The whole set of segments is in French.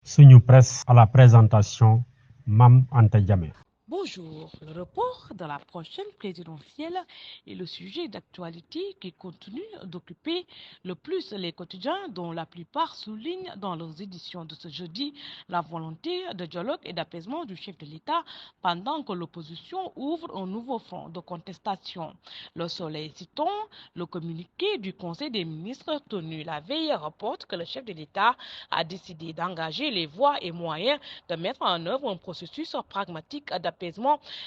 Suñu presse à la présentation, Mam Anta Diamé. Bonjour, le report de la prochaine présidentielle est le sujet d'actualité qui continue d'occuper le plus les quotidiens dont la plupart soulignent dans leurs éditions de ce jeudi la volonté de dialogue et d'apaisement du chef de l'État pendant que l'opposition ouvre un nouveau front de contestation. Le Soleil citant le communiqué du Conseil des ministres tenu la veille rapporte que le chef de l'État a décidé d'engager les voies et moyens de mettre en œuvre un processus pragmatique d'apaisement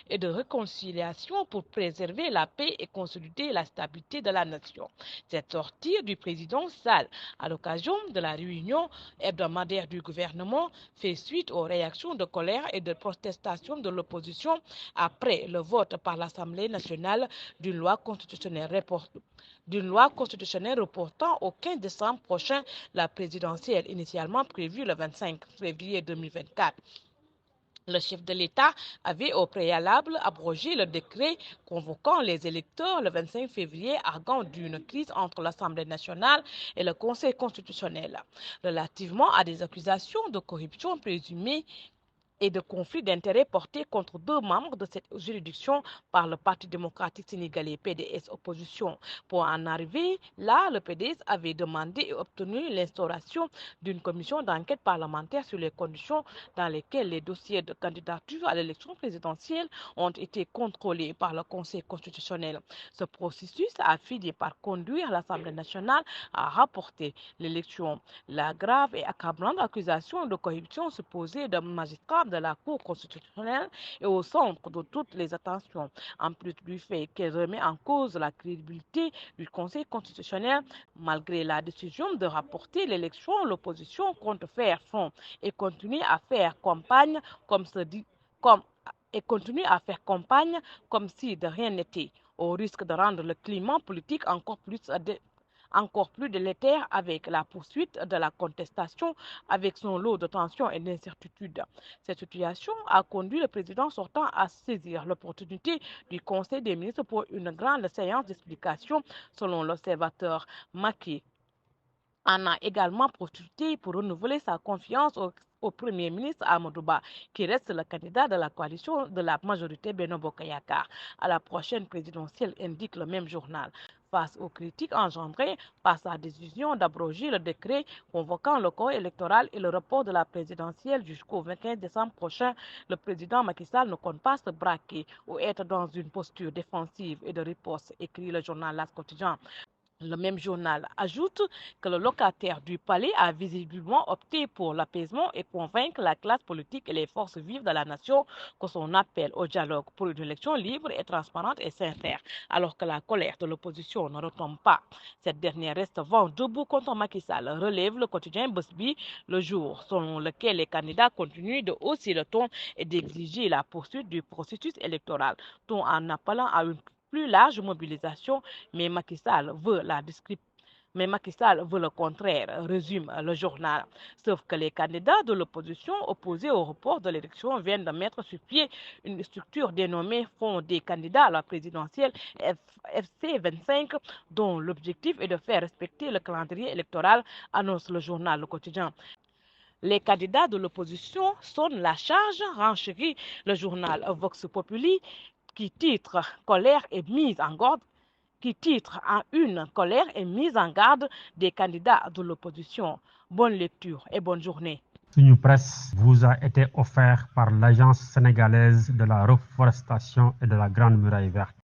et de réconciliation pour préserver la paix et consolider la stabilité de la nation. Cette sortie du président Sall à l'occasion de la réunion hebdomadaire du gouvernement fait suite aux réactions de colère et de protestation de l'opposition après le vote par l'Assemblée nationale d'une loi constitutionnelle reportant au 15 décembre prochain la présidentielle initialement prévue le 25 février 2024. Le chef de l'État avait au préalable abrogé le décret convoquant les électeurs le 25 février arguant d'une crise entre l'Assemblée nationale et le Conseil constitutionnel relativement à des accusations de corruption présumées et de conflits d'intérêts portés contre deux membres de cette juridiction par le Parti démocratique sénégalais PDS opposition. Pour en arriver là, le PDS avait demandé et obtenu l'instauration d'une commission d'enquête parlementaire sur les conditions dans lesquelles les dossiers de candidature à l'élection présidentielle ont été contrôlés par le Conseil constitutionnel. Ce processus a fini par conduire l'Assemblée nationale à rapporter l'élection. La grave et accablante accusation de corruption supposée de magistrats de la Cour constitutionnelle est au centre de toutes les attentions, en plus du fait qu'elle remet en cause la crédibilité du Conseil constitutionnel. Malgré la décision de rapporter l'élection, l'opposition compte faire front et continuer à faire campagne comme si de rien n'était, au risque de rendre le climat politique encore plus délétère avec la poursuite de la contestation avec son lot de tensions et d'incertitudes. Cette situation a conduit le président sortant à saisir l'opportunité du Conseil des ministres pour une grande séance d'explication selon l'observateur Macky en a également profité pour renouveler sa confiance au Premier ministre Amadou Ba, qui reste le candidat de la coalition de la majorité Benno Bokk Yakaar à la prochaine présidentielle, indique le même journal. Face aux critiques engendrées par sa décision d'abroger le décret convoquant le corps électoral et le report de la présidentielle jusqu'au 25 décembre prochain, le président Macky Sall ne compte pas se braquer ou être dans une posture défensive et de riposte, écrit le journal L'As Quotidien. Le même journal ajoute que le locataire du palais a visiblement opté pour l'apaisement et convaincre la classe politique et les forces vives de la nation que son appel au dialogue pour une élection libre et transparente est sincère, alors que la colère de l'opposition ne retombe pas. Cette dernière reste vent debout contre Macky Sall, relève le quotidien Bosby le jour, selon lequel les candidats continuent de hausser le ton et d'exiger la poursuite du processus électoral, tout en appelant à une plus large mobilisation, mais Macky Sall veut le contraire, résume le journal. Sauf que les candidats de l'opposition opposés au report de l'élection viennent de mettre sur pied une structure dénommée Fonds des candidats à la présidentielle FC25, dont l'objectif est de faire respecter le calendrier électoral, annonce le journal Le Quotidien. Les candidats de l'opposition sonnent la charge, renchérit le journal Vox Populi, qui titre colère et mise en garde des candidats de l'opposition. Bonne lecture et bonne journée. Suñu presse vous a été offert par l'Agence sénégalaise de la reforestation et de la Grande Muraille Verte.